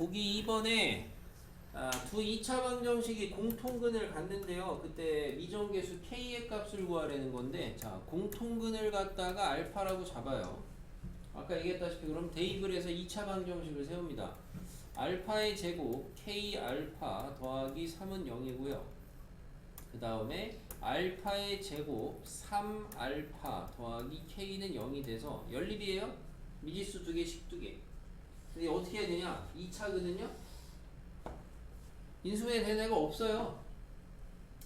보기 2번에 두 2차 방정식이 공통근을 갖는데요. 그때 미정계수 k의 값을 구하라는 건데, 자, 공통근을 갖다가 알파라고 잡아요. 아까 얘기했다시피 그럼 대입을 해서 2차 방정식을 세웁니다. 알파의 제곱 k 알파 더하기 3은 0이고요. 그 다음에 알파의 제곱 3 알파 더하기 k는 0이 돼서 연립이에요. 미지수 2개씩 2개. 근데 어떻게 해야 되냐? 2차 근은요? 인수분해 되는 애가 없어요.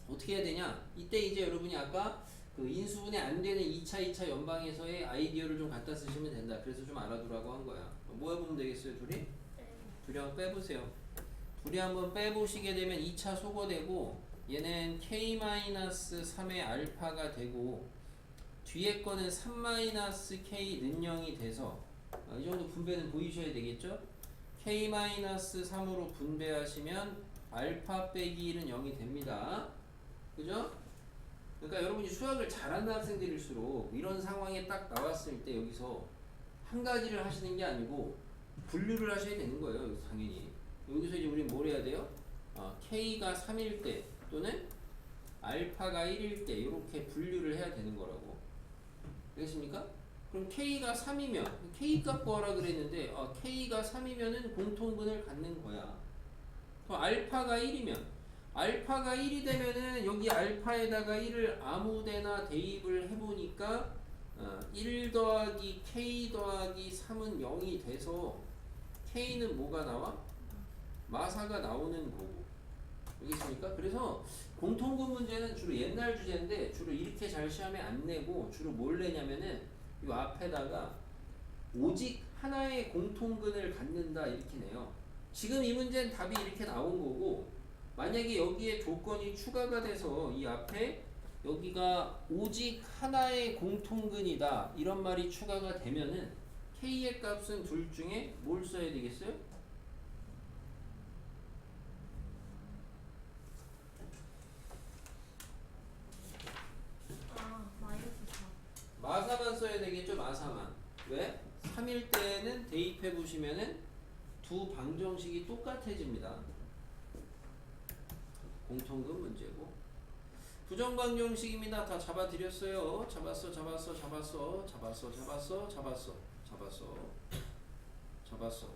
어떻게 해야 되냐? 이때 이제 여러분이 아까 그 인수분해 안 되는 2차 연방에서의 아이디어를 좀 갖다 쓰시면 된다. 그래서 좀 알아두라고 한 거야. 뭐 해보면 되겠어요, 둘이? 둘이 한번 빼보세요. 둘이 한번 빼보시게 되면 2차 소거되고, 얘는 k-3의 알파가 되고, 뒤에 거는 3-k 는영이 돼서, 이 정도 분배는 보이셔야 되겠죠? k-3으로 분배하시면 알파 빼기 1은 0이 됩니다. 그죠? 그러니까 여러분이 수학을 잘하는 학생들일수록 이런 상황에 딱 나왔을 때 여기서 한 가지를 하시는 게 아니고 분류를 하셔야 되는 거예요. 여기서 당연히. 여기서 이제 우리 뭘 해야 돼요? k가 3일 때 또는 알파가 1일 때 이렇게 분류를 해야 되는 거라고. 알겠습니까? 그럼 k가 3이면 k 값 구하라 그랬는데 k가 3이면은 공통근을 갖는 거야. 그럼 알파가 1이면 알파가 1이 되면은 여기 알파에다가 1을 아무데나 대입을 해보니까 1 더하기 k 더하기 3은 0이 돼서 k는 뭐가 나와? 마사가 나오는 거고. 알겠습니까? 그래서 공통근 문제는 주로 옛날 주제인데 주로 이렇게 잘 시험에 안 내고 주로 뭘 내냐면은 이 앞에다가 오직 하나의 공통근을 갖는다 이렇게 내요. 지금 이 문제는 답이 이렇게 나온 거고, 만약에 여기에 조건이 추가가 돼서 이 앞에 여기가 오직 하나의 공통근이다 이런 말이 추가가 되면은 k의 값은 둘 중에 뭘 써야 되겠어요? 마이너스 4. 마사만 써야 되겠죠. 마사만. 왜? 3일 때는 대입해 보시면은 두 방정식이 똑같아집니다. 공통근 문제고. 부정방정식입니다. 다 잡아드렸어요. 잡았어.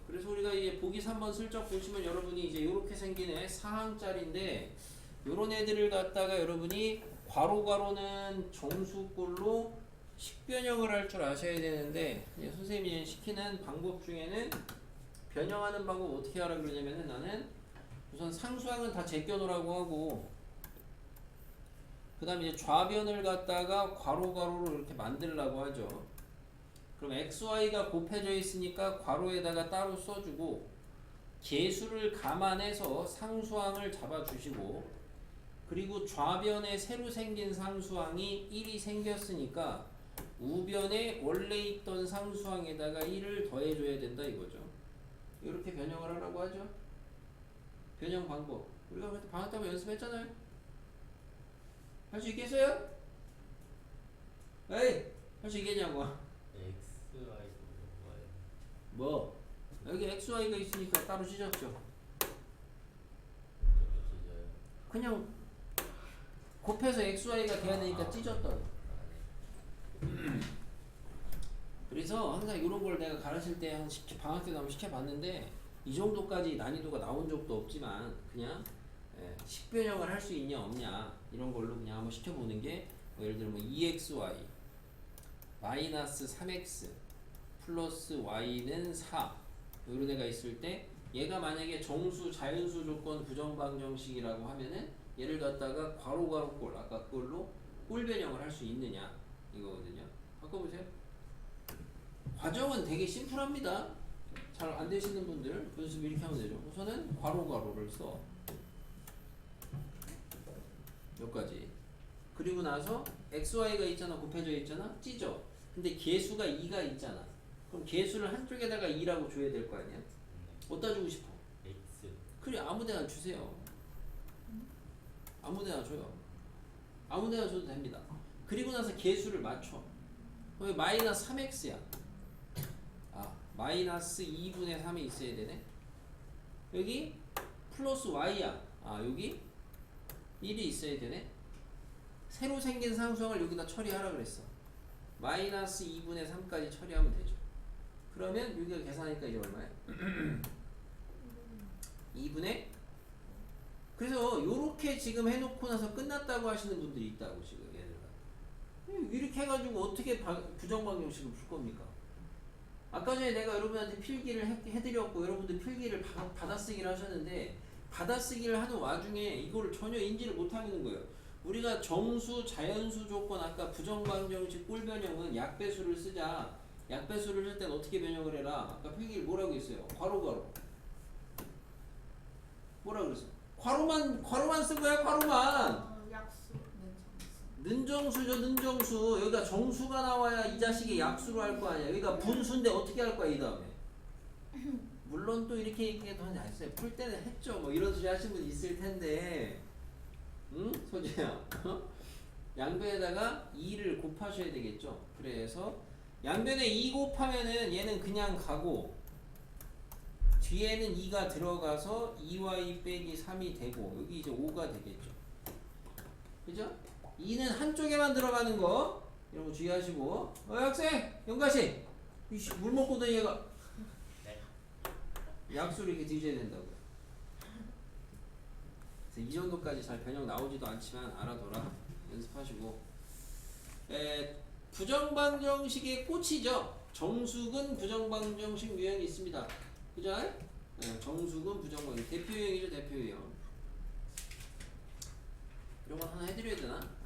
그래서 우리가 이제 보기 3번 슬쩍 보시면 여러분이 이제 이렇게 생긴 애 4항짜리인데 요런 애들을 갖다가 여러분이 괄호는 정수꼴로 식변형을 할 줄 아셔야 되는데, 선생님이 시키는 방법 중에는 변형하는 방법 어떻게 하라 그러냐면은, 나는 우선 상수항은 다 제껴놓으라고 하고, 그 다음에 이제 좌변을 갖다가 괄호로 이렇게 만들라고 하죠. 그럼 xy가 곱해져 있으니까 괄호에다가 따로 써주고, 계수를 감안해서 상수항을 잡아주시고, 그리고 좌변에 새로 생긴 상수항이 1이 생겼으니까 우변에 원래 있던 상수항에다가 1을 더해줘야 된다 이거죠. 이렇게 변형을 하라고 하죠. 변형 방법. 우리가 그때 방학 때 연습했잖아요. 할 수 있겠어요? 에이! 할 수 있겠냐고. X, Y, Y. 뭐? 여기 XY가 있으니까 따로 찢었죠. 어떻게 찢어요? 그냥 곱해서 XY가 돼야 되니까 찢었다고. 그래서 항상 이런 걸 내가 가르칠 때 방학 때도 한번 시켜봤는데, 이 정도까지 난이도가 나온 적도 없지만 그냥 식변형을 할 수 있냐 없냐 이런 걸로 그냥 한번 시켜보는 게, 예를 들면 2xy 마이너스 3x 플러스 y는 4 이런 애가 있을 때, 얘가 만약에 정수 자연수 조건 부정방정식이라고 하면은 얘를 갖다가 괄호 아까 그걸로 꼴변형을 할 수 있느냐 이거거든요. 바꿔보세요. 과정은 되게 심플합니다. 잘 안 되시는 분들 연습 이렇게 하면 되죠. 우선은 괄호를 써. 여기까지. 그리고 나서 xy가 있잖아. 곱해져 있잖아. 찢어. 근데 개수가 2가 있잖아. 그럼 개수를 한쪽에다가 2라고 줘야 될 거 아니야? 어디다 주고 싶어? X. 그래, 아무데나 주세요. 아무데나 줘요. 아무데나 줘도 됩니다. 그리고 나서 개수를 맞춰. 그럼 마이너스 3x야. 마이너스 2분의 3이 있어야 되네. 여기 플러스 y야. 아 여기 1이 있어야 되네. 새로 생긴 상수항을 여기다 처리하라 그랬어. 마이너스 2분의 3까지 처리하면 되죠. 그러면 여기가 계산하니까 이제 얼마야? 2분의 그래서 요렇게 지금 해놓고 나서 끝났다고 하시는 분들이 있다고 지금 얘들아. 이렇게 해가지고 어떻게 부정방정식을 풀 겁니까? 아까 전에 내가 여러분한테 필기를 해드렸고 여러분들 필기를 받아쓰기를 하셨는데 받아쓰기를 하는 와중에 이거를 전혀 인지를 못하는 거예요. 우리가 정수, 자연수 조건 아까 부정방정식 꼴변형은 약배수를 쓰자. 약배수를 쓸 땐 어떻게 변형을 해라. 아까 필기를 뭐라고 했어요? 괄호 뭐라 그랬어? 괄호만 쓴 거야, 괄호만. 약수, 는정수죠, 는정수. 여기가 정수가 나와야 이 자식이 약수로 할 거 아니야. 여기가 분수인데 어떻게 할 거야, 이 다음에? 물론 또 이렇게 얘기해도 하지 않았어요. 풀 때는 했죠. 뭐 이런 소리 하신 분 있을 텐데. 응? 소지야. 양변에다가 2를 곱하셔야 되겠죠. 그래서 양변에 2 곱하면은 얘는 그냥 가고 뒤에는 2가 들어가서 2y 빼기 3이 되고 여기 이제 5가 되겠죠. 그죠? 2는 한쪽에만 들어가는 거 이런 거 주의하시고. 학생! 영가씨! 이씨 물 먹고도 얘가 네. 약수를 이렇게 뒤져야 된다고요. 그래서 이 정도까지 잘 변형 나오지도 않지만 알아둬라. 연습하시고. 부정방정식의 꽃이죠. 정수근 부정방정식 유형이 있습니다. 그죠? 정수근 부정방정식 대표 유형이죠. 대표 유형. 이런 거 하나 해드려야 되나?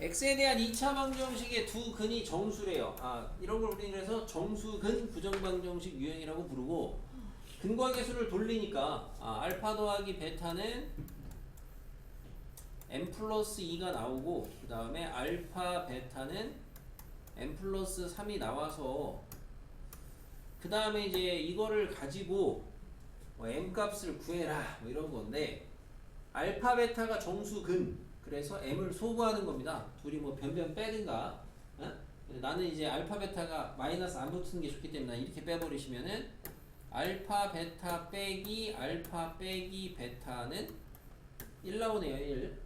x에 대한 2차 방정식의 두 근이 정수래요. 이런 걸 우리는 그래서 정수근 부정방정식 유형이라고 부르고 근과 계수를 돌리니까 알파 더하기 베타는 n 플러스 2가 나오고 그 다음에 알파 베타는 n 플러스 3이 나와서 그 다음에 이제 이거를 가지고 m 값을 구해라 뭐 이런 건데 알파 베타가 정수근 그래서 m을 소구하는 겁니다. 둘이 뭐 변변 빼든가. 나는 이제 알파 베타가 마이너스 안 붙는 게 좋기 때문에 이렇게 빼버리시면은 알파 베타 빼기 알파 빼기 베타는 1 나오네요. 1.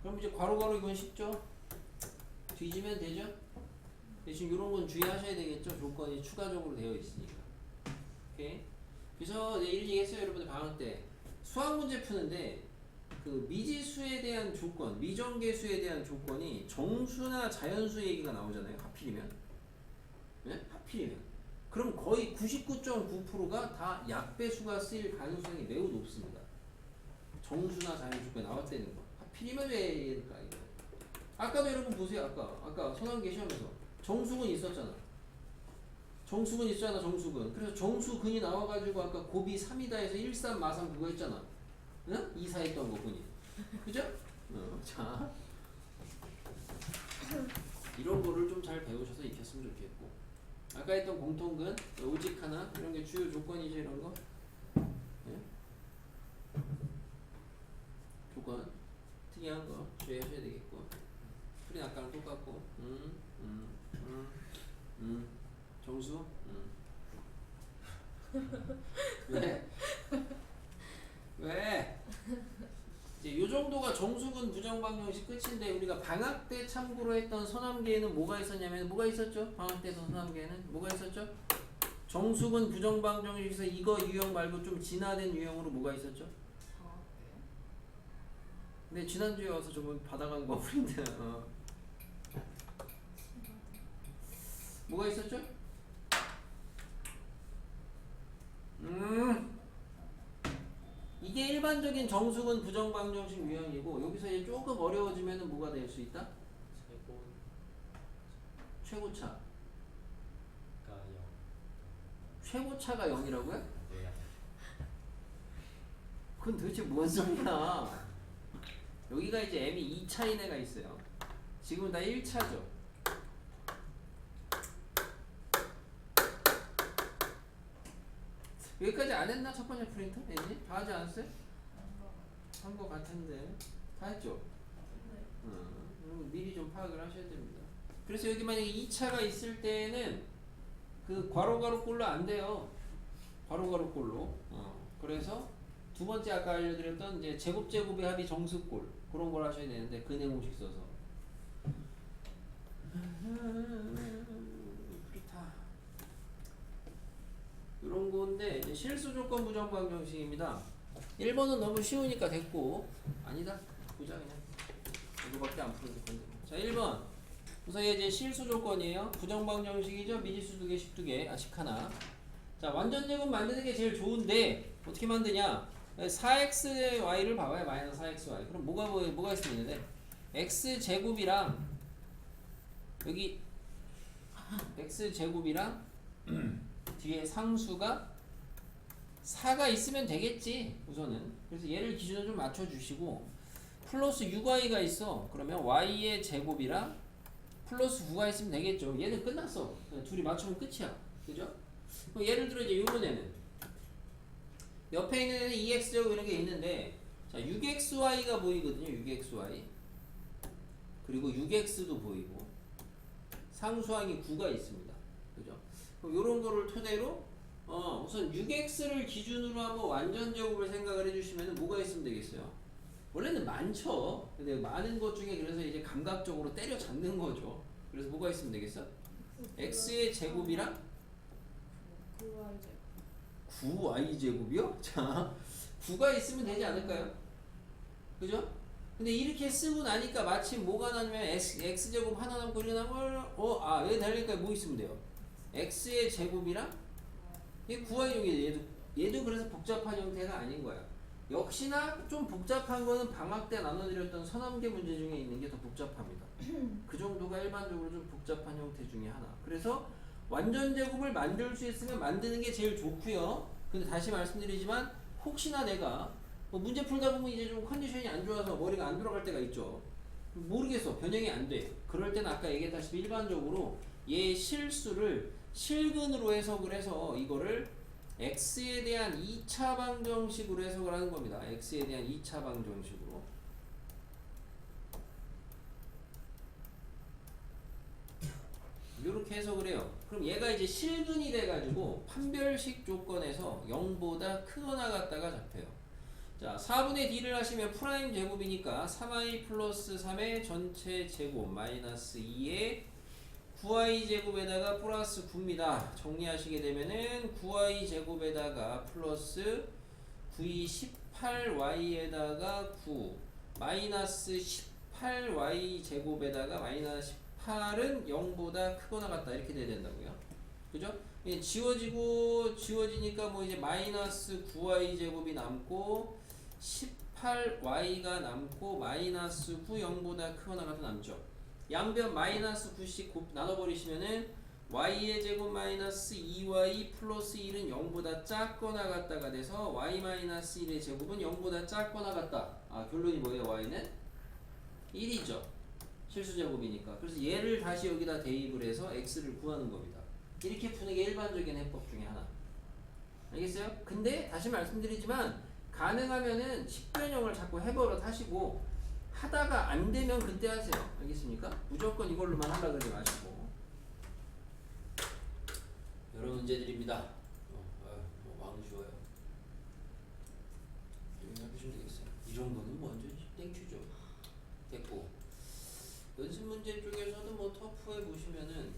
그럼 이제 괄호 이건 쉽죠? 뒤지면 되죠? 대신 이런 건 주의하셔야 되겠죠? 조건이 추가적으로 되어 있으니까. 오케이? 그래서 내일 얘기했어요. 여러분들 방학 때 수학 문제 푸는데 그 미지수에 대한 조건, 미정계수에 대한 조건이 정수나 자연수 얘기가 나오잖아요. 하필이면. 네? 하필이면. 그럼 거의 99.9%가 다 약배수가 쓰일 가능성이 매우 높습니다. 정수나 자연수 조건이 나왔다는 거. 하필이면 왜 이럴까 이거. 아까도 여러분 보세요. 아까 선암계 시험에서 정수근 있었잖아. 정수근. 그래서 정수근이 나와가지고 아까 곱이 3이다 해서 1, 3, 마삼 그거 했잖아. 응? 2, 4 했던 거군요. 그죠? 자. 이런 거를 좀 잘 배우셔서 익혔으면 좋겠고. 아까 했던 공통근, 오직 하나, 이런 게 주요 조건이죠, 이런 거. 예? 조건. 특이한 거 주의하셔야 되겠고. 풀이 아까랑 똑같고. 정수? 왜? 왜? 이제 요 정도가 정수근 부정방정식 끝인데 우리가 방학 때 참고로 했던 서남계에는 뭐가 있었냐면 뭐가 있었죠? 방학 때 서남계에는 뭐가 있었죠? 정수근 부정방정식에서 이거 유형 말고 좀 진화된 유형으로 뭐가 있었죠? 근데 지난주에 와서 저번 받아간 거 우린데 뭐가 있었죠? 이게 일반적인 정수근 부정방정식 유형이고 여기서 이제 조금 어려워지면 뭐가 될 수 있다? 최고차가 0. 최고차가 0이라고요? 네. 그건 도대체 뭔 소리야? 여기가 이제 m이 2차인 애가 있어요. 지금은 다 1차죠. 여기까지 안 했나? 첫 번째 프린터? 했니? 다 하지 않았어요? 한 거 같은데 다 했죠? 미리 좀 파악을 하셔야 됩니다. 그래서 여기 만약에 2차가 있을 때는 그 괄호 꼴로 안 돼요. 가로가로꼴로. 그래서 두 번째 아까 알려드렸던 이제 제곱제곱의 합이 정수꼴 그런 걸 하셔야 되는데 그 내공식 써서 그렇다. 이런 건데 이제 실수 조건 부정 방정식입니다. 1번은 너무 쉬우니까 됐고 아니다 보자 그냥 이거밖에 안 풀어줄 건데. 자 1번 우선 이제 실수 조건이에요. 부정 방정식이죠. 미지수 2개, 식 2개, 식 하나. 자 완전 제곱 만드는 게 제일 좋은데 어떻게 만드냐? 4xy를 봐봐요. 마이너스 4xy. 그럼 뭐가 있으면 되는데 x제곱이랑 여기 x제곱이랑 뒤에 상수가 4가 있으면 되겠지 우선은. 그래서 얘를 기준으로 좀 맞춰주시고 플러스 6y가 있어. 그러면 y의 제곱이랑 플러스 9가 있으면 되겠죠. 얘는 끝났어. 둘이 맞추면 끝이야. 그죠? 그럼 예를 들어 이제 요번에는 옆에 있는 애는 2x제곱 이런 게 있는데 자 6xy가 보이거든요. 6xy 그리고 6x도 보이고 상수항이 9가 있습니다. 그죠? 그럼 요런 거를 토대로 우선 6x를 기준으로 한번 완전 제곱을 생각을 해주시면 뭐가 있으면 되겠어요? 원래는 많죠. 근데 많은 것 중에 그래서 이제 감각적으로 때려 잡는 거죠. 그래서 뭐가 있으면 되겠어? x의 제곱이랑 9y 제곱이요? 자, 9가 있으면 되지 않을까요? 그죠? 근데 이렇게 쓰고 나니까 마침 뭐가 나냐면 x 제곱 하나 남고 이렇게 남으면 왜 달릴까요? 뭐 있으면 돼요? x의 제곱이랑 이게 9y 용이에요. 얘도 그래서 복잡한 형태가 아닌 거야. 역시나 좀 복잡한 거는 방학 때 나눠드렸던 서남계 문제 중에 있는 게 더 복잡합니다. 그 정도가 일반적으로 좀 복잡한 형태 중에 하나. 그래서 완전 제곱을 만들 수 있으면 만드는 게 제일 좋고요. 근데 다시 말씀드리지만 혹시나 내가 뭐 문제 풀다 보면 이제 좀 컨디션이 안 좋아서 머리가 안 돌아갈 때가 있죠. 모르겠어. 변형이 안 돼. 그럴 때는 아까 얘기했다시피 일반적으로 얘 실수를 실근으로 해석을 해서 이거를 x에 대한 2차 방정식으로 해석을 하는 겁니다. x에 대한 2차 방정식으로. 이렇게 해석을 해요. 그럼 얘가 이제 실근이 돼가지고 판별식 조건에서 0보다 크거나 같다가 잡혀요. 자, 4분의 d를 하시면 프라임 제곱이니까 3i 플러스 3의 전체 제곱 마이너스 2의 9i 제곱에다가 플러스 9입니다. 정리하시게 되면은 9i 제곱에다가 플러스 9이 18y에다가 9 마이너스 18y 제곱에다가 마이너스 18은 0보다 크거나 같다 이렇게 돼야 된다고요. 그죠? 지워지니까 뭐 이제 마이너스 9y 제곱이 남고 18y가 남고 마이너스 9 0보다 크거나 같다 남죠. 양변 마이너스 9씩 나눠버리시면은 y의 제곱 마이너스 2y 플러스 1은 0보다 작거나 같다가 돼서 y 마이너스 1의 제곱은 0보다 작거나 같다. 결론이 뭐예요? y는 1이죠. 실수제곱이니까. 그래서 얘를 다시 여기다 대입을 해서 x를 구하는 겁니다. 이렇게 푸는 게 일반적인 해법 중에 하나. 알겠어요? 근데 다시 말씀드리지만 가능하면은 식변형을 자꾸 해버릇 하시고 하다가 안 되면 그때 하세요. 알겠습니까? 무조건 이걸로만 하라 그러지 마시고. 여러 문제들입니다. 마음 쉬워요. 이렇게 해보시면 되겠어요. 이 정도는 완전 땡큐죠. 됐고 연습 문제 쪽에서는 뭐 터프해 보시면은